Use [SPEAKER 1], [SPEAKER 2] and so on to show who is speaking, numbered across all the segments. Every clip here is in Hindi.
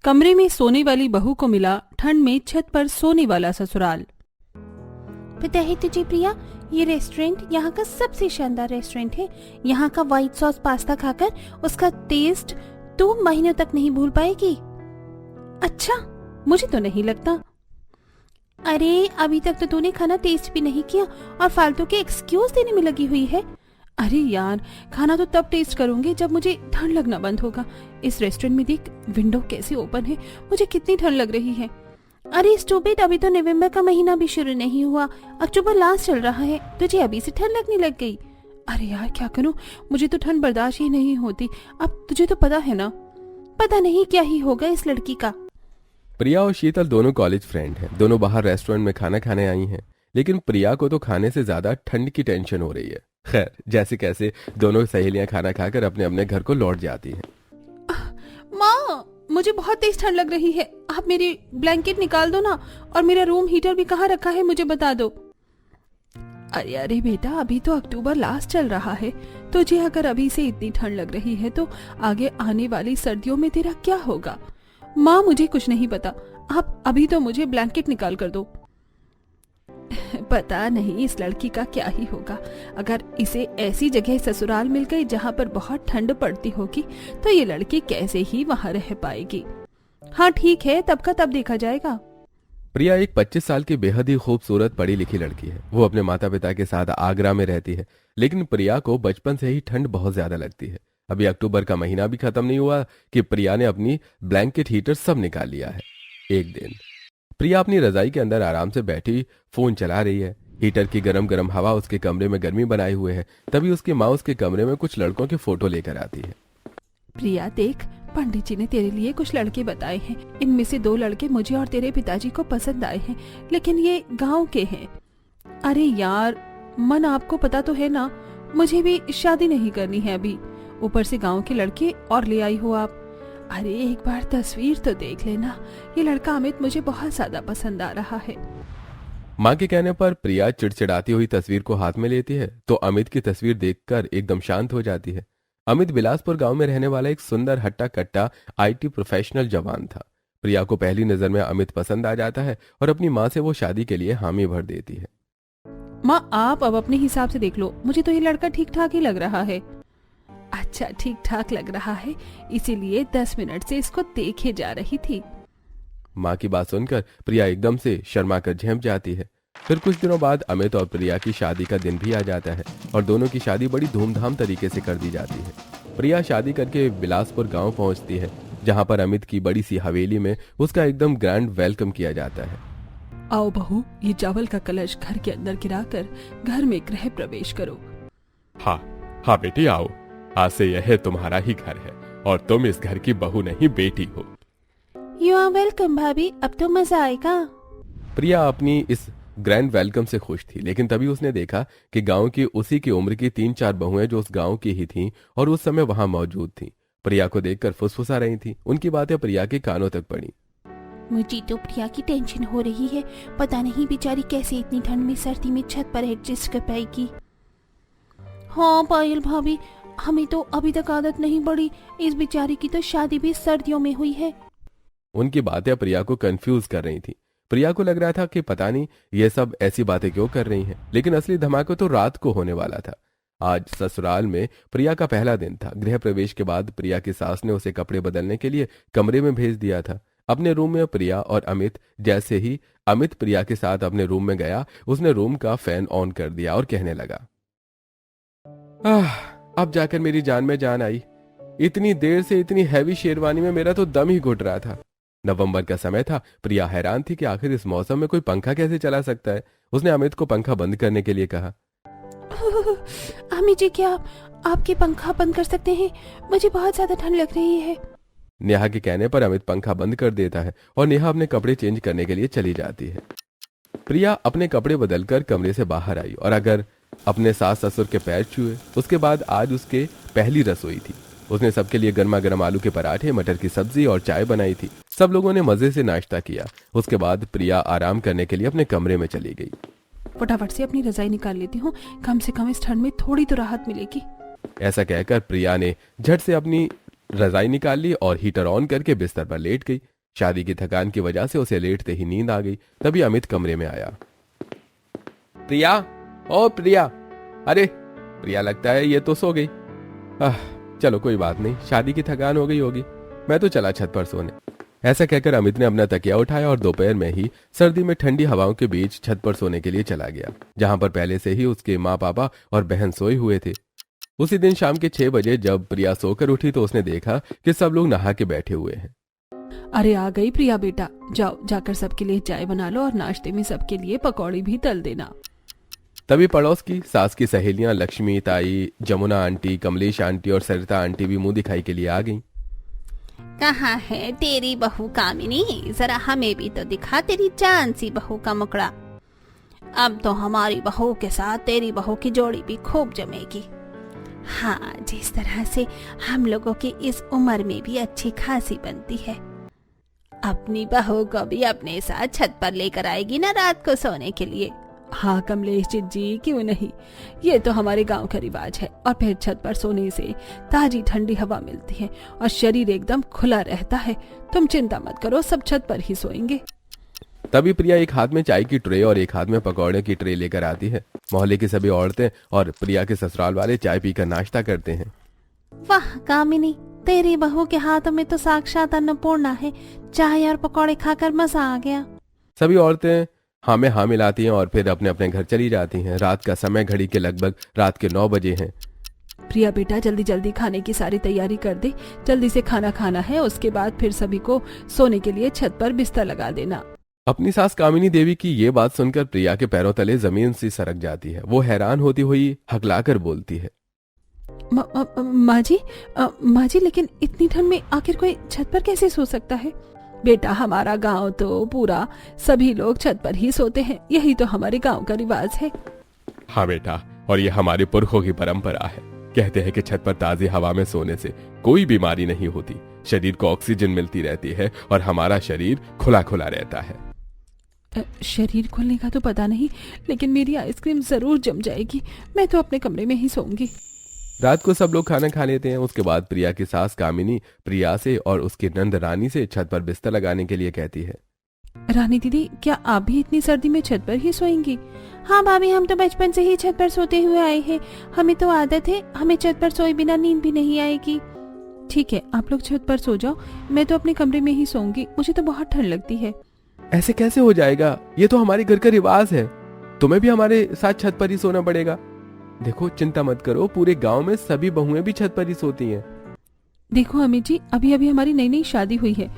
[SPEAKER 1] कमरे में सोने वाली बहू को मिला ठंड में छत पर सोने वाला ससुराल।
[SPEAKER 2] पता है तुझे प्रिया, ये रेस्टोरेंट यहाँ का सबसे शानदार रेस्टोरेंट है। यहाँ का व्हाइट सॉस पास्ता खाकर उसका टेस्ट तू महीनों तक नहीं भूल पाएगी।
[SPEAKER 1] अच्छा, मुझे तो नहीं लगता।
[SPEAKER 2] अरे अभी तक तो तूने खाना टेस्ट भी नहीं किया और फालतू के एक्सक्यूज देने में लगी हुई है।
[SPEAKER 1] अरे यार, खाना तो तब टेस्ट करूंगी जब मुझे ठंड लगना बंद होगा। इस रेस्टोरेंट में देख, विंडो कैसे ओपन है, मुझे कितनी ठंड लग रही है।
[SPEAKER 2] अरे स्टूपिड, अभी तो नवंबर का महीना भी शुरू नहीं हुआ, अक्टूबर लास्ट चल रहा है, तुझे अभी से ठंड लगने लग गई।
[SPEAKER 1] अरे यार क्या करूं, मुझे तो ठंड बर्दाश्त ही नहीं होती। अब तुझे तो पता है ना।
[SPEAKER 2] पता नहीं क्या ही होगा इस लड़की का।
[SPEAKER 3] प्रिया और शीतल दोनों कॉलेज फ्रेंड हैं। दोनों बाहर रेस्टोरेंट में खाना खाने आई हैं, लेकिन प्रिया को तो खाने से ज्यादा ठंड की टेंशन हो रही है। खैर, जैसे कैसे दोनों सहेलियां खाना खाकर अपने अपने घर को लौट जाती हैं।
[SPEAKER 1] माँ, मुझे बहुत तेज ठंड लग रही है, आप मेरी ब्लैंकेट निकाल दो ना, और मेरा रूम हीटर भी कहाँ रखा है मुझे बता दो। अरे अरे बेटा, अभी तो अक्टूबर लास्ट चल रहा है। तुझे अगर अभी से इतनी ठंड लग रही है तो आगे आने वाली सर्दियों में तेरा क्या होगा। माँ, मुझे कुछ नहीं पता, आप अभी तो मुझे ब्लैंकेट निकाल कर दो। पता नहीं इस लड़की का क्या ही होगा। अगर इसे ऐसी जगह ससुराल मिल गई जहाँ पर बहुत ठंड पड़ती होगी तो ये लड़की कैसे ही वहाँ रह पाएगी। हाँ ठीक है, तब का तब देखा जाएगा।
[SPEAKER 3] प्रिया एक 25 साल की बेहद ही खूबसूरत पढ़ी लिखी लड़की है। वो अपने माता पिता के साथ आगरा में रहती है, लेकिन प्रिया को बचपन से ही ठंड बहुत ज्यादा लगती है। अभी अक्टूबर का महीना भी खत्म नहीं हुआ कि प्रिया ने अपनी ब्लैंकेट हीटर सब निकाल लिया है। एक दिन प्रिया अपनी रजाई के अंदर आराम से बैठी फोन चला रही है। हीटर की गरम गरम हवा उसके कमरे में गर्मी बनाए हुए है। तभी उसकी माँ उसके कमरे में कुछ लड़कों की फोटो लेकर आती है।
[SPEAKER 1] प्रिया देख, पंडित जी ने तेरे लिए कुछ लड़के बताए हैं। इनमें से 2 लड़के मुझे और तेरे पिताजी को पसंद आए हैं, लेकिन ये गांव के हैं। अरे यार मन, आपको पता तो है ना, मुझे भी शादी नहीं करनी है अभी, ऊपर से गांव के लड़के और ले आई हो आप। अरे एक बार तस्वीर तो देख लेना, ये लड़का अमित मुझे बहुत ज्यादा पसंद आ रहा है।
[SPEAKER 3] माँ के कहने पर प्रिया चिड़चिड़ाती हुई तस्वीर को हाथ में लेती है तो अमित की तस्वीर देखकर एकदम शांत हो जाती है। अमित बिलासपुर गांव में रहने वाला एक सुंदर हट्टा कट्टा आईटी प्रोफेशनल जवान था। प्रिया को पहली नजर में अमित पसंद आ जाता है और अपनी माँ से वो शादी के लिए हामी भर देती है।
[SPEAKER 1] माँ, आप अब अपने हिसाब से देख लो, मुझे तो ये लड़का ठीक ठाक ही लग रहा है। अच्छा, ठीक ठाक लग रहा है, इसीलिए 10 मिनट से इसको देखे जा रही थी।
[SPEAKER 3] माँ की बात सुनकर प्रिया एकदम से शर्मा कर झेंप जाती है। फिर कुछ दिनों बाद अमित और प्रिया की शादी का दिन भी आ जाता है और दोनों की शादी बड़ी धूमधाम तरीके से कर दी जाती है। प्रिया शादी करके बिलासपुर गांव पहुंचती है, जहां पर अमित की बड़ी सी हवेली में उसका एकदम ग्रैंड वेलकम किया जाता है।
[SPEAKER 1] आओ बहू, ये चावल का कलश घर के अंदर गिराकर घर में गृह प्रवेश करो।
[SPEAKER 3] हाँ हाँ बेटी, आओ, आज से यह तुम्हारा ही घर है और तुम इस घर की बहू नहीं बेटी हो।
[SPEAKER 2] यू आर वेलकम भाभी, अब तो मजा आएगा।
[SPEAKER 3] प्रिया अपनी इस ग्रैंड वेलकम से खुश थी, लेकिन तभी उसने देखा कि गांव की उसी की उम्र की 3-4 बहुएं जो उस गांव की ही थीं और उस समय वहां मौजूद थीं, प्रिया को देखकर फुसफुसा रही थीं। उनकी बातें प्रिया के कानों तक पड़ी।
[SPEAKER 2] मुझे तो प्रिया की टेंशन हो रही है, पता नहीं बेचारी कैसे इतनी ठंड में सर्दी में छत पर एडजस्ट कर पाएगी। हाँ पायल भाभी, हमें तो अभी तक आदत नहीं पड़ी, इस बेचारी की तो शादी भी सर्दियों में हुई है।
[SPEAKER 3] उनकी बातें प्रिया को कंफ्यूज कर रही थी। प्रिया को लग रहा था कि पता नहीं ये सब ऐसी बातें क्यों कर रही हैं, लेकिन असली धमाका तो रात को होने वाला था। आज ससुराल में प्रिया का पहला दिन था। गृह प्रवेश के बाद प्रिया की सास ने उसे कपड़े बदलने के लिए कमरे में भेज दिया था। अपने रूम में प्रिया और अमित, जैसे ही अमित प्रिया के साथ अपने रूम में गया, उसने रूम का फैन ऑन कर दिया और कहने लगा, अब जाकर मेरी जान में जान आई। इतनी देर से इतनी हैवी शेरवानी में मेरा तो दम ही घुट रहा था। नवंबर का समय था। प्रिया हैरान थी कि आखिर इस मौसम में कोई पंखा कैसे चला सकता है। उसने अमित को पंखा बंद करने के लिए कहा।
[SPEAKER 2] अमित जी, क्या आपके पंखा बंद कर सकते हैं? मुझे बहुत ज्यादा ठंड लग रही है।
[SPEAKER 3] नेहा के कहने पर अमित पंखा बंद कर देता है और नेहा अपने कपड़े चेंज करने के लिए चली जाती है। प्रिया अपने कपड़े बदलकर कमरे से बाहर आई और अगर अपने सास ससुर के पैर छुए। उसके बाद आज उसके पहली रसोई थी। उसने सबके लिए गर्मा गर्म आलू के पराठे, मटर की सब्जी और चाय बनाई थी। सब लोगों ने मजे से नाश्ता किया। उसके बाद प्रिया आराम करने के लिए अपने कमरे में चली गई।
[SPEAKER 1] फटाफट से अपनी रजाई निकाल लेती हूँ, कम से कम इस ठंड में थोड़ी तो राहत मिलेगी।
[SPEAKER 3] ऐसा कहकर प्रिया ने झट से अपनी रजाई निकाल ली और हीटर ऑन करके बिस्तर पर लेट गई। शादी की थकान की वजह से उसे लेटते ही नींद आ गई। तभी अमित कमरे में आया। प्रिया, ओ प्रिया। अरे प्रिया, लगता है ये तो सो गई। चलो कोई बात नहीं, शादी की थकान हो गई होगी, मैं तो चला छत पर सोने। ऐसा कहकर अमित ने अपना तकिया उठाया और दोपहर में ही सर्दी में ठंडी हवाओं के बीच छत पर सोने के लिए चला गया, जहां पर पहले से ही उसके माँ पापा और बहन सोए हुए थे। उसी दिन शाम के 6 बजे जब प्रिया सोकर उठी तो उसने देखा कि सब लोग नहा के बैठे हुए हैं।
[SPEAKER 1] अरे आ गई प्रिया बेटा, जाओ जाकर सबके लिए चाय बना लो और नाश्ते में सबके लिए पकौड़ी भी तल देना।
[SPEAKER 3] तभी पड़ोस की सास की सहेलियां लक्ष्मी ताई, जमुना आंटी, कमलेश आंटी और सरिता आंटी भी मुंह दिखाई के लिए आ गईं।
[SPEAKER 2] कहाँ है तेरी बहू कामिनी, जरा हमें भी तो दिखा तेरी जान सी बहू का मुकड़ा। अब तो हमारी बहू के साथ तेरी बहू की जोड़ी भी खूब जमेगी। हाँ, जिस तरह से हम लोगों की इस उम्र में भी अच्छी खासी बनती है। अपनी बहू को भी अपने साथ छत पर लेकर आएगी ना रात को सोने के लिए।
[SPEAKER 1] हाँ कमलेश जी, क्यों नहीं, ये तो हमारे गांव का रिवाज है। और फिर छत पर सोने से ताजी ठंडी हवा मिलती है और शरीर एकदम खुला रहता है। तुम चिंता मत करो, सब छत पर ही सोएंगे।
[SPEAKER 3] तभी प्रिया एक हाथ में चाय की ट्रे और एक हाथ में पकौड़े की ट्रे लेकर आती है। मोहल्ले की सभी औरतें और प्रिया के ससुराल वाले चाय पीकर नाश्ता करते हैं।
[SPEAKER 2] वाह कामिनी, तेरी बहू के हाथों में तो साक्षात अन्नपूर्णा है। चाय और पकौड़े खाकर मजा आ गया।
[SPEAKER 3] सभी औरतें हाँ में हाँ मिलाती हैं और फिर अपने अपने घर चली जाती हैं। रात का समय घड़ी के लगभग रात के 9 बजे हैं।
[SPEAKER 1] प्रिया बेटा, जल्दी जल्दी खाने की सारी तैयारी कर दे। जल्दी से खाना खाना है, उसके बाद फिर सभी को सोने के लिए छत पर बिस्तर लगा देना।
[SPEAKER 3] अपनी सास कामिनी देवी की ये बात सुनकर प्रिया के पैरों तले जमीन सी सरक जाती है। वो हैरान होती हुई हकलाकर बोलती है,
[SPEAKER 1] माँ जी, लेकिन इतनी ठंड में आखिर कोई छत पर कैसे सो सकता है? बेटा, हमारा गांव तो पूरा सभी लोग छत पर ही सोते हैं, यही तो हमारे गांव का रिवाज है।
[SPEAKER 3] हाँ बेटा, और ये हमारे पुरखों की परंपरा है। कहते हैं कि छत पर ताजी हवा में सोने से कोई बीमारी नहीं होती, शरीर को ऑक्सीजन मिलती रहती है और हमारा शरीर खुला खुला रहता है।
[SPEAKER 1] शरीर खुलने का तो पता नहीं, लेकिन मेरी आइसक्रीम जरूर जम जाएगी। मैं तो अपने कमरे में ही सोऊंगी।
[SPEAKER 3] रात को सब लोग खाना खा लेते हैं। उसके बाद प्रिया की सास कामिनी प्रिया से और उसकी नंद रानी से छत पर बिस्तर लगाने के लिए कहती है।
[SPEAKER 1] रानी दीदी, क्या आप भी इतनी सर्दी में छत पर ही सोएंगी?
[SPEAKER 2] हाँ भाभी, हम तो बचपन से ही छत पर सोते हुए आए हैं। हमें तो आदत है, हमें छत पर सोए बिना नींद भी नहीं आएगी।
[SPEAKER 1] ठीक है, आप लोग छत पर सो जाओ, मैं तो अपने कमरे में ही सोऊंगी। मुझे तो बहुत ठंड लगती है।
[SPEAKER 3] ऐसे कैसे हो जाएगा? ये तो हमारे घर का रिवाज है। तुम्हें भी हमारे साथ छत पर ही सोना पड़ेगा। देखो, चिंता मत करो, पूरे गांव में सभी बहुएं भी छत पर ही सोती हैं।
[SPEAKER 1] देखो अमित जी, अभी अभी हमारी नई नई शादी हुई है,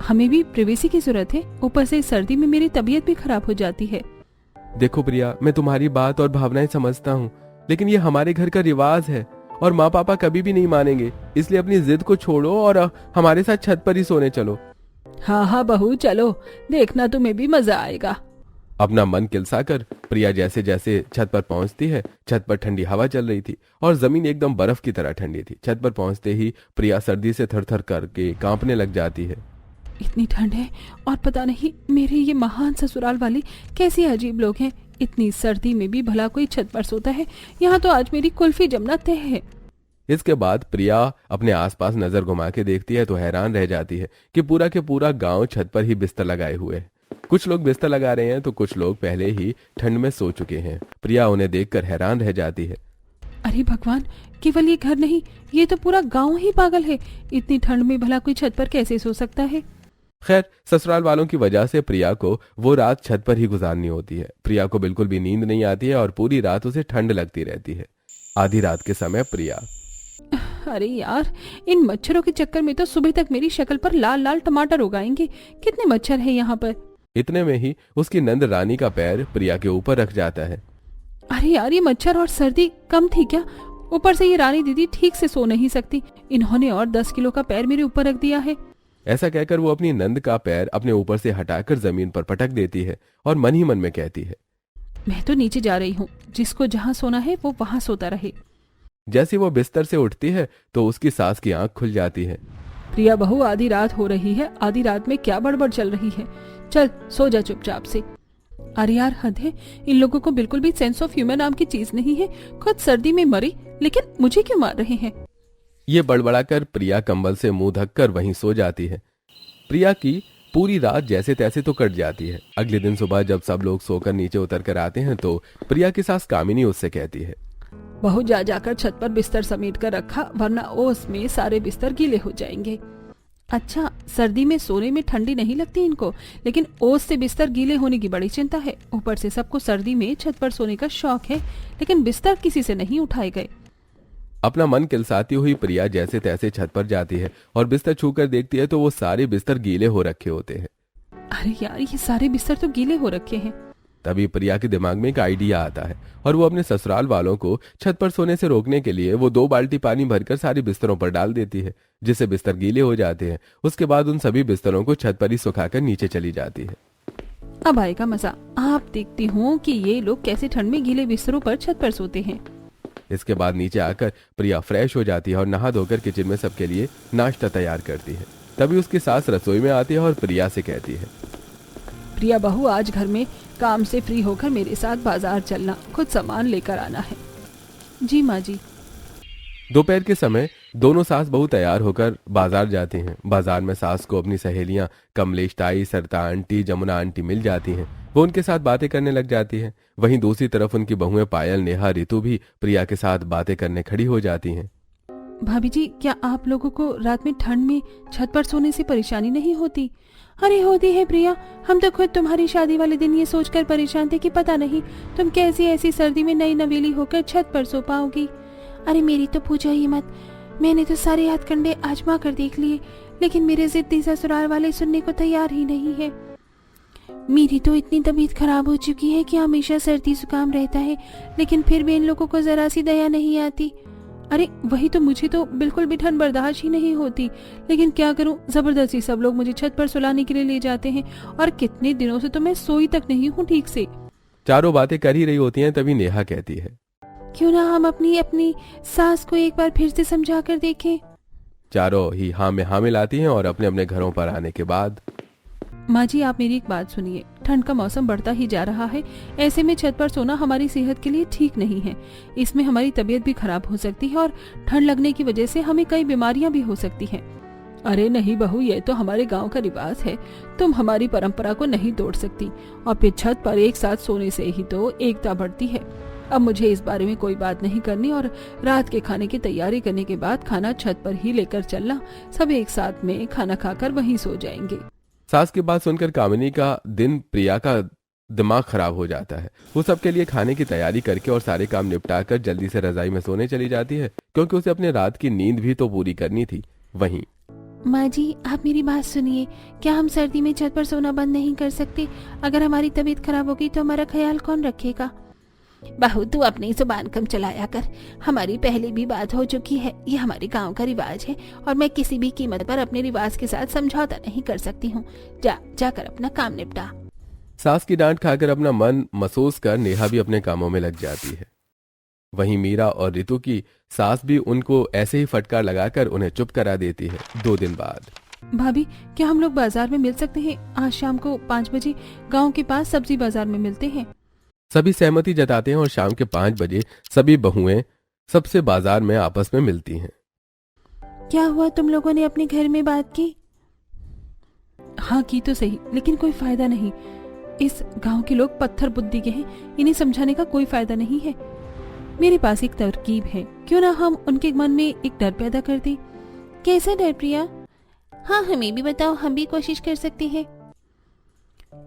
[SPEAKER 1] हमें भी प्राइवेसी की जरूरत है। ऊपर से सर्दी में मेरी तबीयत भी खराब हो जाती है।
[SPEAKER 3] देखो प्रिया, मैं तुम्हारी बात और भावनाएं समझता हूँ, लेकिन ये हमारे घर का रिवाज है और माँ पापा कभी भी नहीं मानेंगे। इसलिए अपनी जिद को छोड़ो और हमारे साथ छत पर ही सोने चलो।
[SPEAKER 1] हाँ हाँ बहू, चलो, देखना तुम्हें भी मजा आएगा।
[SPEAKER 3] अपना मन किलसाकर प्रिया जैसे जैसे छत पर पहुंचती है, छत पर ठंडी हवा चल रही थी और जमीन एकदम बर्फ की तरह ठंडी थी। छत पर पहुंचते ही प्रिया सर्दी से थरथर करके कांपने लग जाती है।
[SPEAKER 1] इतनी ठंड है और पता नहीं मेरे ये महान ससुराल वाले कैसे अजीब लोग हैं। इतनी सर्दी में भी भला कोई छत पर सोता है? यहाँ तो आज मेरी कुल्फी जमना तय है।
[SPEAKER 3] इसके बाद प्रिया अपने आसपास नजर घुमा के देखती है तो हैरान रह जाती है कि पूरा के पूरा गांव छत पर ही बिस्तर लगाए हुए है। कुछ लोग बिस्तर लगा रहे हैं तो कुछ लोग पहले ही ठंड में सो चुके हैं। प्रिया उन्हें देखकर हैरान रह जाती है।
[SPEAKER 1] अरे भगवान, केवल ये घर नहीं, ये तो पूरा गांव ही पागल है। इतनी ठंड में भला कोई छत पर कैसे सो सकता है?
[SPEAKER 3] खैर, ससुराल वालों की वजह से प्रिया को वो रात छत पर ही गुजारनी होती है। प्रिया को बिल्कुल भी नींद नहीं आती है और पूरी रात उसे ठंड लगती रहती है। आधी रात के समय प्रिया,
[SPEAKER 1] अरे यार, इन मच्छरों के चक्कर में तो सुबह तक मेरी शक्ल पर लाल लाल टमाटर उगाएंगे। कितने मच्छर हैं यहाँ पर।
[SPEAKER 3] इतने में ही उसकी नंद रानी का पैर प्रिया के ऊपर रख जाता है।
[SPEAKER 1] अरे यार, ये मच्छर और सर्दी कम थी क्या? ऊपर से ये रानी दीदी ठीक से सो नहीं सकती, इन्होंने और 10 किलो का पैर मेरे ऊपर रख दिया है।
[SPEAKER 3] ऐसा कहकर वो अपनी नंद का पैर अपने ऊपर से हटाकर जमीन पर पटक देती है और मन ही मन में कहती है,
[SPEAKER 1] मैं तो नीचे जा रही हूँ, जिसको जहाँ सोना है वो वहाँ सोता रहे।
[SPEAKER 3] जैसे वो बिस्तर से उठती है तो उसकी सास की आंख खुल जाती है।
[SPEAKER 1] प्रिया बहू, आधी रात हो रही है, आधी रात में क्या बड़बड़ चल रही है? चल सो जा चुपचाप से। अरे यार, हद है, इन लोगों को बिल्कुल भी सेंस ऑफ ह्यूमर नाम की चीज नहीं है। खुद सर्दी में मरी, लेकिन मुझे क्यों मार रहे हैं?
[SPEAKER 3] ये बड़बड़ाकर प्रिया कंबल से मुंह ढककर वहीं सो जाती है। प्रिया की पूरी रात जैसे तैसे तो कट जाती है। अगले दिन सुबह जब सब लोग सोकर नीचे उतर कर आते हैं तो प्रिया की सास कामिनी उससे कहती है,
[SPEAKER 1] बहू जा जाकर छत पर बिस्तर समेट कर रखा, वरना ओस में सारे बिस्तर गीले हो जाएंगे। अच्छा, सर्दी में सोने में ठंडी नहीं लगती इनको, लेकिन ओस से बिस्तर गीले होने की बड़ी चिंता है। ऊपर से सबको सर्दी में छत पर सोने का शौक है, लेकिन बिस्तर किसी से नहीं उठाए गए।
[SPEAKER 3] अपना मन किलसाती हुई प्रिया जैसे तैसे छत पर जाती है और बिस्तर छूकर देखती है तो वो सारे बिस्तर गीले हो रखे होते हैं।
[SPEAKER 1] अरे यार, ये सारे बिस्तर तो गीले हो रखे हैं।
[SPEAKER 3] तभी प्रिया के दिमाग में एक आइडिया आता है और वो अपने ससुराल वालों को छत पर सोने से रोकने के लिए वो 2 बाल्टी पानी भरकर सारे बिस्तरों पर डाल देती है, जिससे बिस्तर गीले हो जाते हैं। उसके बाद उन सभी बिस्तरों को छत पर ही सुखाकर नीचे चली जाती है।
[SPEAKER 1] अब आएगा मजा। आप देखती हूँ कि ये लोग कैसे ठंड में गीले बिस्तरों पर छत पर सोते हैं।
[SPEAKER 3] इसके बाद नीचे आकर प्रिया फ्रेश हो जाती है और नहा धोकर किचन में सबके लिए नाश्ता तैयार करती है। तभी उसकी सास रसोई में आती है और प्रिया से कहती है,
[SPEAKER 1] प्रिया बहू, आज घर में काम से फ्री होकर मेरे साथ बाजार चलना, खुद सामान लेकर आना है। जी माँ जी।
[SPEAKER 3] दोपहर के समय दोनों सास बहू तैयार होकर बाजार जाते हैं। बाजार में सास को अपनी सहेलियां कमलेश ताई, सरता आंटी, जमुना आंटी मिल जाती हैं। वो उनके साथ बातें करने लग जाती हैं। वहीं दूसरी तरफ उनकी बहुएं पायल, नेहा, रितु भी प्रिया के साथ बातें करने खड़ी हो जाती हैं।
[SPEAKER 1] भाभी जी, क्या आप लोगों को रात में ठंड में छत पर सोने से परेशानी नहीं होती? अरे होती है प्रिया, हम तो खुद तुम्हारी शादी वाले दिन ये सोचकर परेशान थे कि पता नहीं तुम कैसी ऐसी सर्दी में नई नवेली होकर छत पर सो पाओगी।
[SPEAKER 2] अरे मेरी तो पूछो ही मत, मैंने तो सारे हथकंडे आजमा कर देख लिए, लेकिन मेरे जिद्दी ससुराल वाले सुनने को तैयार ही नहीं है। मेरी तो इतनी तबीयत खराब हो चुकी है कि हमेशा सर्दी जुकाम रहता है, लेकिन फिर भी इन लोगों को जरा सी दया नहीं आती।
[SPEAKER 1] अरे वही तो, मुझे तो बिल्कुल भी ठंड बर्दाश्त ही नहीं होती, लेकिन क्या करूं, जबरदस्ती सब लोग मुझे छत पर सुलाने के लिए ले जाते हैं और कितने दिनों से तो मैं सोई तक नहीं हूं ठीक से।
[SPEAKER 3] चारों बातें कर ही रही होती हैं, तभी नेहा कहती है,
[SPEAKER 2] क्यों ना हम अपनी सास को एक बार फिर से समझा कर देखें।
[SPEAKER 3] चारों ही हाँ में हाँ मिलाती हैं और अपने अपने घरों पर आने के बाद,
[SPEAKER 1] माँ जी आप मेरी एक बात सुनिए, ठंड का मौसम बढ़ता ही जा रहा है, ऐसे में छत पर सोना हमारी सेहत के लिए ठीक नहीं है। इसमें हमारी तबीयत भी खराब हो सकती है और ठंड लगने की वजह से हमें कई बीमारियां भी हो सकती हैं। अरे नहीं बहू, ये तो हमारे गांव का रिवाज है, तुम हमारी परंपरा को नहीं तोड़ सकती। और फिर छत पर एक साथ सोने से ही तो एकता बढ़ती है। अब मुझे इस बारे में कोई बात नहीं करनी और रात के खाने की तैयारी करने के बाद खाना छत पर ही लेकर चलना, सब एक साथ में खाना खाकर वहीं सो जाएंगे।
[SPEAKER 3] सास की बात सुनकर कामिनी का दिन, प्रिया का दिमाग खराब हो जाता है। वो सबके लिए खाने की तैयारी करके और सारे काम निपटा कर जल्दी से रजाई में सोने चली जाती है, क्योंकि उसे अपने रात की नींद भी तो पूरी करनी थी। वहीं
[SPEAKER 2] माँ जी आप मेरी बात सुनिए, क्या हम सर्दी में छत पर सोना बंद नहीं कर सकते? अगर हमारी तबीयत खराब होगी तो हमारा ख्याल कौन रखेगा? बहू तू अपनी जुबान कम चलाया कर, हमारी पहले भी बात हो चुकी है। ये हमारे गांव का रिवाज है और मैं किसी भी कीमत पर अपने रिवाज के साथ समझौता नहीं कर सकती हूँ। जाकर अपना काम निपटा।
[SPEAKER 3] सास की डांट खाकर अपना मन महसूस कर नेहा भी अपने कामों में लग जाती है। वहीं मीरा और रितु की सास भी उनको ऐसे ही फटकार लगाकर उन्हें चुप करा देती है। 2 दिन बाद,
[SPEAKER 1] भाभी क्या हम लोग बाजार में मिल सकते हैं? आज शाम को 5 बजे गाँव के पास सब्जी बाजार में मिलते हैं।
[SPEAKER 3] सभी सहमति जताते हैं और शाम के 5 बजे सभी बहुएं सबसे बाजार में आपस में मिलती हैं।
[SPEAKER 2] क्या हुआ, तुम लोगों ने अपने घर में बात की?
[SPEAKER 1] हाँ की तो सही, लेकिन कोई फायदा नहीं। इस गांव के लोग पत्थर बुद्धि के हैं, इन्हें समझाने का कोई फायदा नहीं है। मेरे पास एक तरकीब है, क्यों ना हम उनके मन में एक डर पैदा कर दें।
[SPEAKER 2] कैसा डर प्रिया? हाँ हमें भी बताओ, हम भी कोशिश कर सकते हैं।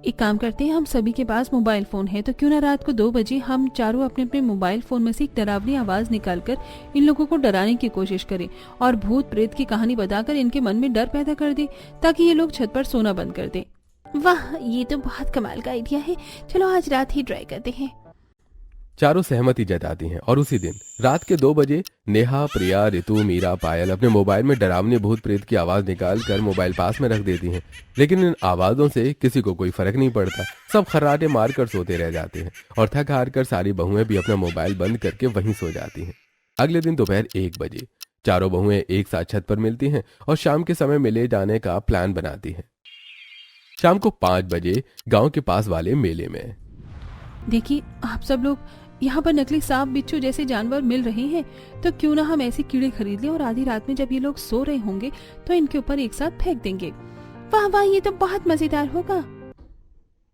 [SPEAKER 1] एक काम करते हैं, हम सभी के पास मोबाइल फोन है, तो क्यों ना रात को 2 बजे हम चारों अपने अपने मोबाइल फोन में से एक डरावनी आवाज निकालकर इन लोगों को डराने की कोशिश करें और भूत प्रेत की कहानी बताकर इनके मन में डर पैदा कर दे, ताकि ये लोग छत पर सोना बंद कर दें।
[SPEAKER 2] वाह, ये तो बहुत कमाल का आइडिया है। चलो आज रात ही ट्राई करते हैं।
[SPEAKER 3] चारों सहमति जताती हैं और उसी दिन रात के 2 बजे नेहा, प्रिया, रितु, मीरा, पायल अपने मोबाइल में डरावनी भूत प्रेत की आवाज निकाल कर मोबाइल पास में रख देती हैं। लेकिन इन आवाजों से किसी को कोई फर्क नहीं पड़ता। सब खर्राटे मारकर सोते रह जाते हैं और थक हार कर सारी बहुएं भी अपना मोबाइल बंद करके वहीं सो जाती हैं। अगले दिन दोपहर 1 बजे चारों बहुएं एक साथ छत पर मिलती हैं और शाम के समय मिले जाने का प्लान बनाती हैं। शाम को 5 बजे गांव के पास वाले मेले में,
[SPEAKER 1] देखिए आप सब लोग यहाँ पर नकली सांप बिच्छू जैसे जानवर मिल रहे हैं, तो क्यों ना हम ऐसे कीड़े खरीद लें और आधी रात में जब ये लोग सो रहे होंगे तो इनके ऊपर एक साथ फेंक देंगे।
[SPEAKER 2] वाह वाह, ये तो बहुत मजेदार होगा।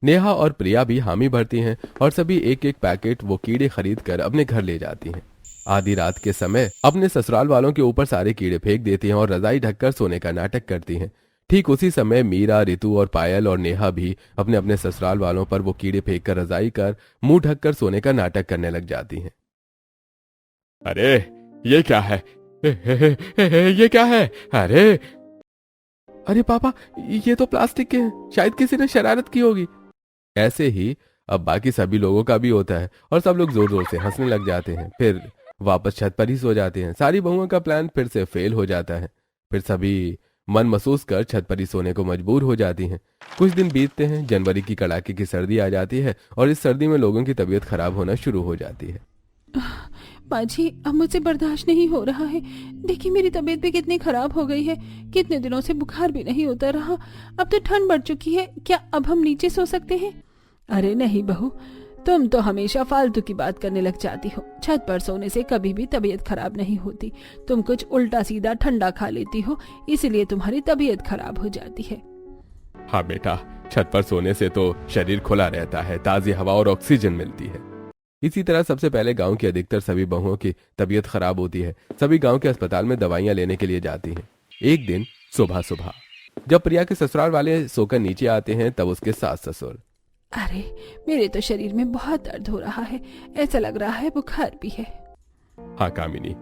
[SPEAKER 3] नेहा और प्रिया भी हामी भरती हैं और सभी एक एक पैकेट वो कीड़े खरीद कर अपने घर ले जाती हैं। आधी रात के समय अपने ससुराल वालों के ऊपर सारे कीड़े फेंक देती हैं और रजाई ढककर सोने का नाटक करती हैं। ठीक उसी समय मीरा, रितु और पायल और नेहा भी अपने अपने ससुराल वालों पर वो कीड़े फेंक कर रजाई कर मुंह ढककर सोने का नाटक करने लग जाती हैं।
[SPEAKER 4] अरे ये क्या है? ये क्या है?
[SPEAKER 3] अरे पापा, ये तो प्लास्टिक के हैं, शायद किसी ने शरारत की होगी। ऐसे ही अब बाकी सभी लोगों का भी होता है और सब लोग जोर जोर से हंसने लग जाते हैं। फिर वापस छत पर ही सो जाते हैं। सारी बहुओं का प्लान फिर से फेल हो जाता है। फिर सभी मन महसूस कर छत पर ही सोने को मजबूर हो जाती हैं। कुछ दिन बीतते हैं। जनवरी की कड़ाके की सर्दी आ जाती है और इस सर्दी में लोगों की तबीयत खराब होना शुरू हो जाती है।
[SPEAKER 1] माँ जी, अब मुझसे बर्दाश्त नहीं हो रहा है। देखिए मेरी तबीयत भी कितनी खराब हो गई है। कितने दिनों से बुखार भी नहीं होता रहा। अब तो ठंड बढ़ चुकी है। क्या अब हम नीचे सो सकते हैं? अरे नहीं बहू, तुम तो हमेशा फालतू की बात करने लग जाती हो। छत पर सोने से कभी भी तबीयत खराब नहीं होती। तुम कुछ उल्टा सीधा ठंडा खा लेती हो, इसलिए तुम्हारी तबीयत खराब हो जाती है।
[SPEAKER 4] हाँ बेटा, छत पर सोने से तो शरीर खुला रहता है, ताजी हवा और ऑक्सीजन मिलती है।
[SPEAKER 3] इसी तरह सबसे पहले गांव की अधिकतर सभी बहुओं की तबीयत खराब होती है। सभी गांव के अस्पताल में दवाइयां लेने के लिए जाती हैं। एक दिन सुबह सुबह जब प्रिया के ससुराल वाले सोकर नीचे आते हैं, तब उसके सास ससुर,
[SPEAKER 1] अरे मेरे तो शरीर में बहुत दर्द हो रहा है। ऐसा लग रहा है बुखार भी है।
[SPEAKER 4] हाँ कामिनी,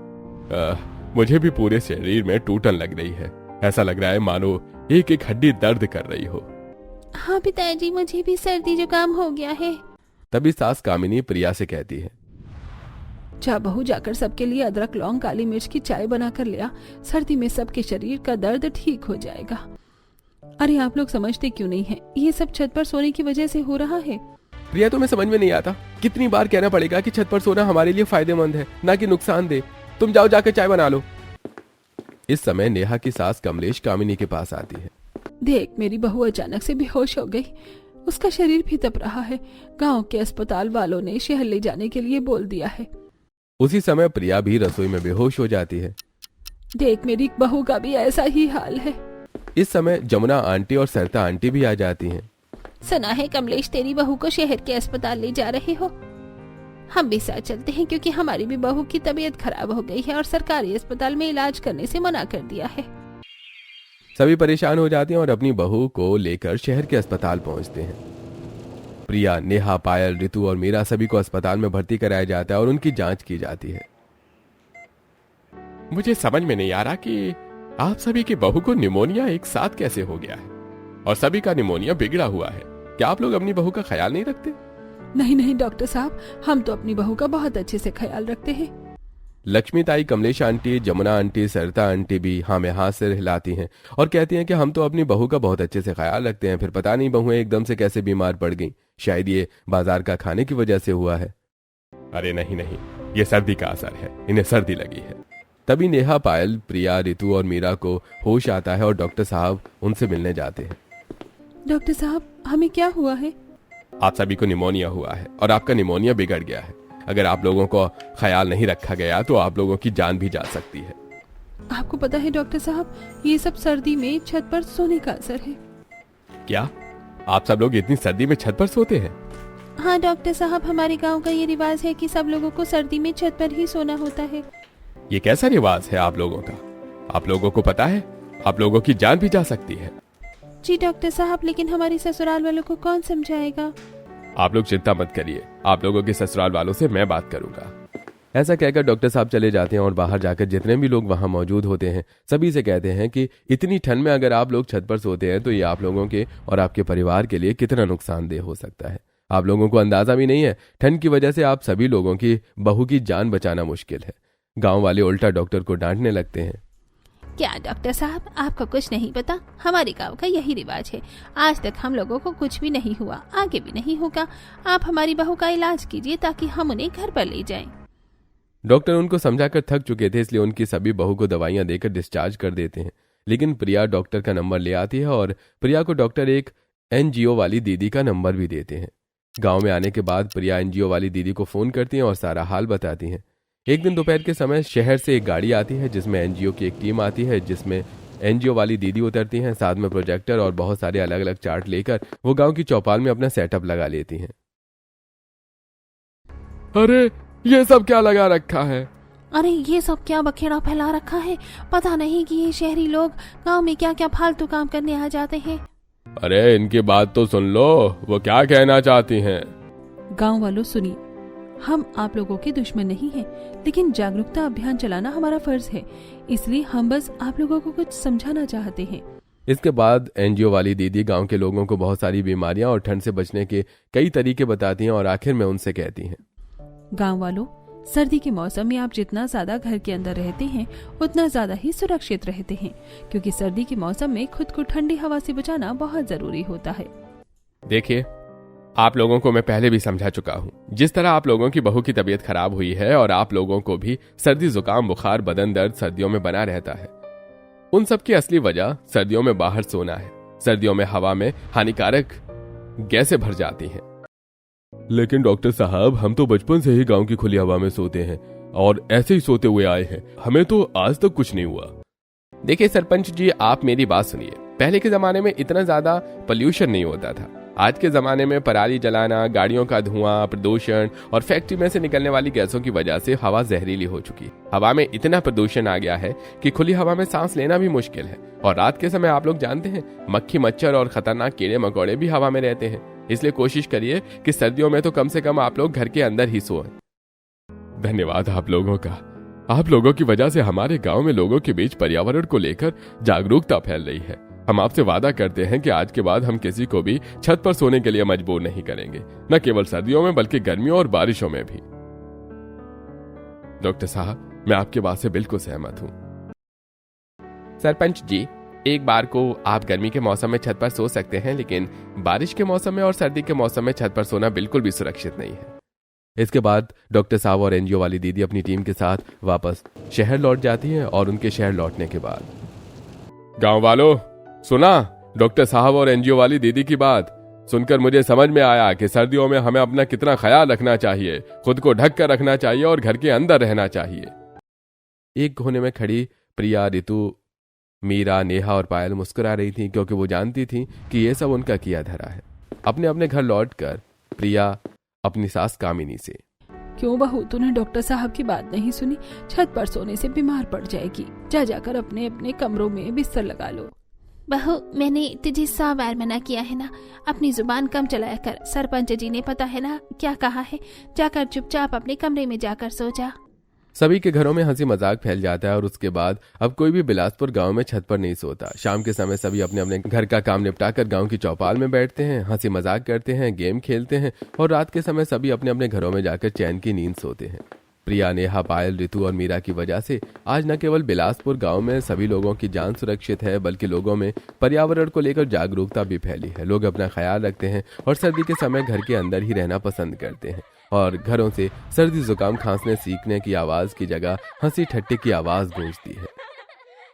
[SPEAKER 4] मुझे भी पूरे शरीर में टूटन लग रही है। ऐसा लग रहा है मानो एक एक हड्डी दर्द कर रही हो।
[SPEAKER 2] हाँ पिताजी, मुझे भी सर्दी जुकाम हो गया है।
[SPEAKER 3] तभी सास कामिनी प्रिया से कहती है,
[SPEAKER 1] जा बहू, जाकर सबके लिए अदरक, लौंग, काली मिर्च की चाय बनाकर ले आ। सर्दी में सबके शरीर का दर्द ठीक हो जाएगा। अरे आप लोग समझते क्यों नहीं है? ये सब छत पर सोने की वजह से हो रहा है।
[SPEAKER 3] प्रिया तुम्हें समझ में नहीं आता? कितनी बार कहना पड़ेगा कि छत पर सोना हमारे लिए फायदेमंद है, ना कि नुकसानदेह। तुम जाओ जाकर चाय बना लो। इस समय नेहा की सास कमलेश कामिनी के पास आती है।
[SPEAKER 1] देख, मेरी बहू अचानक से बेहोश हो गई। उसका शरीर भी तप रहा है। गांव के अस्पताल वालों ने शहर ले जाने के लिए बोल दिया है।
[SPEAKER 3] उसी समय प्रिया भी रसोई में बेहोश हो जाती है।
[SPEAKER 1] देख, मेरी बहू का भी ऐसा ही हाल है।
[SPEAKER 3] इस समय जमुना आंटी और सरिता आंटी भी आ जाती हैं।
[SPEAKER 2] सुना है कमलेश तेरी बहू को शहर के अस्पताल ले जा रहे हो। हम भी साथ चलते हैं, क्योंकि हमारी भी बहू की तबीयत खराब हो गई है और सरकारी अस्पताल में इलाज करने से मना कर दिया है।
[SPEAKER 3] सभी परेशान हो जाते हैं और अपनी बहू को लेकर शहर के अस्पताल पहुंचते हैं। प्रिया, नेहा, पायल, रितु और मीरा सभी को अस्पताल में भर्ती कराया जाता है और उनकी जांच की जाती है।
[SPEAKER 4] मुझे समझ में नहीं आ रहा कि आप सभी की बहू को निमोनिया एक साथ कैसे हो गया है, और सभी का निमोनिया बिगड़ा हुआ है। क्या आप लोग अपनी बहू का ख्याल नहीं रखते?
[SPEAKER 1] नहीं नहीं डॉक्टर साहब, हम तो अपनी बहू का बहुत अच्छे से ख्याल रखते हैं।
[SPEAKER 3] लक्ष्मी ताई, कमलेश आंटी, जमुना आंटी, सरिता आंटी भी हाँ में हाथ से हिलाती हैं और कहती हैं कि हम तो अपनी बहू का बहुत अच्छे से ख्याल रखते हैं। फिर पता नहीं बहुएं एकदम से कैसे बीमार पड़ गईं। शायद ये बाजार का खाने की वजह से हुआ है।
[SPEAKER 4] अरे नहीं नहीं, ये सर्दी का असर है, इन्हें सर्दी लगी है।
[SPEAKER 3] तभी नेहा, पायल, प्रिया, रितु और मीरा को होश आता है और डॉक्टर साहब उनसे मिलने जाते हैं।
[SPEAKER 1] डॉक्टर साहब, हमें क्या हुआ है?
[SPEAKER 4] आप सभी को निमोनिया हुआ है और आपका निमोनिया बिगड़ गया है। अगर आप लोगों को ख्याल नहीं रखा गया तो आप लोगों की जान भी जा सकती है।
[SPEAKER 1] आपको पता है डॉक्टर साहब, ये सब सर्दी में छत पर सोने का असर है।
[SPEAKER 4] क्या आप सब लोग इतनी सर्दी में छत पर सोते हैं?
[SPEAKER 2] हाँ डॉक्टर साहब, हमारे गांव का ये रिवाज है कि सब लोगों को सर्दी में छत पर ही सोना होता है।
[SPEAKER 4] ये कैसा रिवाज है आप लोगों का? आप लोगों को पता है आप लोगों की जान भी जा सकती है।
[SPEAKER 2] जी डॉक्टर साहब, लेकिन हमारे ससुराल वालों को कौन समझाएगा?
[SPEAKER 4] आप लोग चिंता मत करिए, आप लोगों के ससुराल वालों से मैं बात करूंगा।
[SPEAKER 3] ऐसा कहकर डॉक्टर साहब चले जाते हैं और बाहर जाकर जितने भी लोग वहां मौजूद होते हैं सभी से कहते हैं कि इतनी ठंड में अगर आप लोग छत पर सोते हैं तो ये आप लोगों के और आपके परिवार के लिए कितना नुकसानदेह हो सकता है। आप लोगों को अंदाजा भी नहीं है। ठंड की वजह से आप सभी लोगों की बहू की जान बचाना मुश्किल है। गांव वाले उल्टा डॉक्टर को डांटने लगते हैं।
[SPEAKER 2] क्या डॉक्टर साहब, आपको कुछ नहीं पता? हमारे गांव का यही रिवाज है। आज तक हम लोगों को कुछ भी नहीं हुआ, आगे भी नहीं होगा। आप हमारी बहू का इलाज कीजिए ताकि हम उन्हें घर पर ले जाएं।
[SPEAKER 3] डॉक्टर उनको समझाकर थक चुके थे, इसलिए उनकी सभी बहू को दवाइयां देकर डिस्चार्ज कर देते हैं। लेकिन प्रिया डॉक्टर का नंबर ले आती है और प्रिया को डॉक्टर एक NGO वाली दीदी का नंबर भी देते हैं। गांव में आने के बाद प्रिया एनजीओ वाली दीदी को फोन करती हैं और सारा हाल बताती हैं। एक दिन दोपहर के समय शहर से एक गाड़ी आती है जिसमें एनजीओ की एक टीम आती है, जिसमें एनजीओ वाली दीदी उतरती हैं। साथ में प्रोजेक्टर और बहुत सारे अलग अलग चार्ट लेकर वो गांव की चौपाल में अपना सेटअप लगा लेती हैं।
[SPEAKER 4] अरे ये सब क्या लगा रखा है?
[SPEAKER 2] अरे ये सब क्या बखेड़ा फैला रखा है? पता नहीं कि ये शहरी लोग गांव में क्या क्या फालतू काम करने आ जाते हैं।
[SPEAKER 4] अरे इनकी बात तो सुन लो, वो क्या कहना चाहती हैं।
[SPEAKER 1] गांव वालों सुनिए, हम आप लोगों के दुश्मन नहीं हैं, लेकिन जागरूकता अभियान चलाना हमारा फर्ज है, इसलिए हम बस आप लोगों को कुछ समझाना चाहते हैं।
[SPEAKER 3] इसके बाद एनजीओ वाली दीदी गांव के लोगों को बहुत सारी बीमारियां और ठंड से बचने के कई तरीके बताती हैं और आखिर में उनसे कहती हैं,
[SPEAKER 1] गांव वालों, सर्दी के मौसम में आप जितना ज्यादा घर के अंदर रहते हैं उतना ज्यादा ही सुरक्षित रहते हैं, क्योंकि सर्दी के मौसम में खुद को ठंडी हवा से बचाना बहुत जरूरी होता है।
[SPEAKER 4] देखिए, आप लोगों को मैं पहले भी समझा चुका हूँ। जिस तरह आप लोगों की बहू की तबीयत खराब हुई है और आप लोगों को भी सर्दी जुकाम बुखार बदन दर्द सर्दियों में बना रहता है, उन सब की असली वजह सर्दियों में बाहर सोना है। सर्दियों में हवा में हानिकारक गैसें भर जाती हैं।
[SPEAKER 3] लेकिन डॉक्टर साहब, हम तो बचपन से ही गांव की खुली हवा में सोते हैं और ऐसे ही सोते हुए आए हैं, हमें तो आज तक कुछ नहीं हुआ।
[SPEAKER 4] देखिए सरपंच जी, आप मेरी बात सुनिए। पहले के जमाने में इतना ज्यादा पोल्यूशन नहीं होता था। आज के जमाने में पराली जलाना, गाड़ियों का धुआं, प्रदूषण और फैक्ट्री में से निकलने वाली गैसों की वजह से हवा जहरीली हो चुकी है। हवा में इतना प्रदूषण आ गया है कि खुली हवा में सांस लेना भी मुश्किल है। और रात के समय आप लोग जानते हैं, मक्खी मच्छर और खतरनाक कीड़े मकोड़े भी हवा में रहते हैं। इसलिए कोशिश करिए कि सर्दियों में तो कम से कम आप लोग घर के अंदर ही सोएं।
[SPEAKER 3] धन्यवाद आप लोगों का। आप लोगों की वजह से हमारे गांव में लोगों के बीच पर्यावरण को लेकर जागरूकता फैल रही है। हम आपसे वादा करते हैं कि आज के बाद हम किसी को भी छत पर सोने के लिए मजबूर नहीं करेंगे, न केवल सर्दियों में बल्कि गर्मियों और बारिशों में भी। डॉक्टर साहब, मैं आपकी बात से बिल्कुल सहमत हूँ।
[SPEAKER 4] सरपंच जी, एक बार को आप गर्मी के मौसम में छत पर सो सकते हैं, लेकिन बारिश के मौसम में और सर्दी के मौसम में छत पर सोना बिल्कुल भी सुरक्षित नहीं है।
[SPEAKER 3] इसके बाद डॉक्टर साहब और एनजीओ वाली दीदी अपनी टीम के साथ वापस शहर लौट जाती हैं और उनके शहर लौटने के बाद,
[SPEAKER 4] गांव वालों सुना, डॉक्टर साहब और एनजीओ वाली दीदी की बात सुनकर मुझे समझ में आया कि सर्दियों में हमें अपना कितना ख्याल रखना चाहिए, खुद को ढक कर रखना चाहिए और घर के अंदर रहना चाहिए।
[SPEAKER 3] एक कोने में खड़ी प्रिया, ऋतु, मीरा, नेहा और पायल मुस्कुरा रही थी, क्योंकि वो जानती थी कि ये सब उनका किया धरा है। अपने अपने घर लौटकर प्रिया अपनी सास कामिनी से,
[SPEAKER 1] क्यों बहू, तूने डॉक्टर साहब की बात नहीं सुनी? छत पर सोने से बीमार पड़ जाएगी। जाकर अपने अपने कमरों में बिस्तर लगा लो।
[SPEAKER 2] बहू, मैंने तुझे 100 बार मना किया है ना, अपनी जुबान कम चलाया कर। सरपंच जी ने पता है ना क्या कहा है, जाकर चुपचाप अपने कमरे में जाकर सो जा।
[SPEAKER 3] सभी के घरों में हंसी मजाक फैल जाता है और उसके बाद अब कोई भी बिलासपुर गांव में छत पर नहीं सोता। शाम के समय सभी अपने अपने घर का काम निपटाकर गांव की चौपाल में बैठते हैं, हंसी मजाक करते हैं, गेम खेलते हैं और रात के समय सभी अपने अपने घरों में जाकर चैन की नींद सोते हैं। प्रिया, नेहा, पायल, ऋतु और मीरा की वजह से आज न केवल बिलासपुर गांव में सभी लोगों की जान सुरक्षित है, बल्कि लोगों में पर्यावरण को लेकर जागरूकता भी फैली है। लोग अपना ख्याल रखते हैं और सर्दी के समय घर के अंदर ही रहना पसंद करते हैं और घरों से सर्दी जुकाम खांसने सीखने की आवाज की जगह हंसी ठट्टे की आवाज गूंजती है।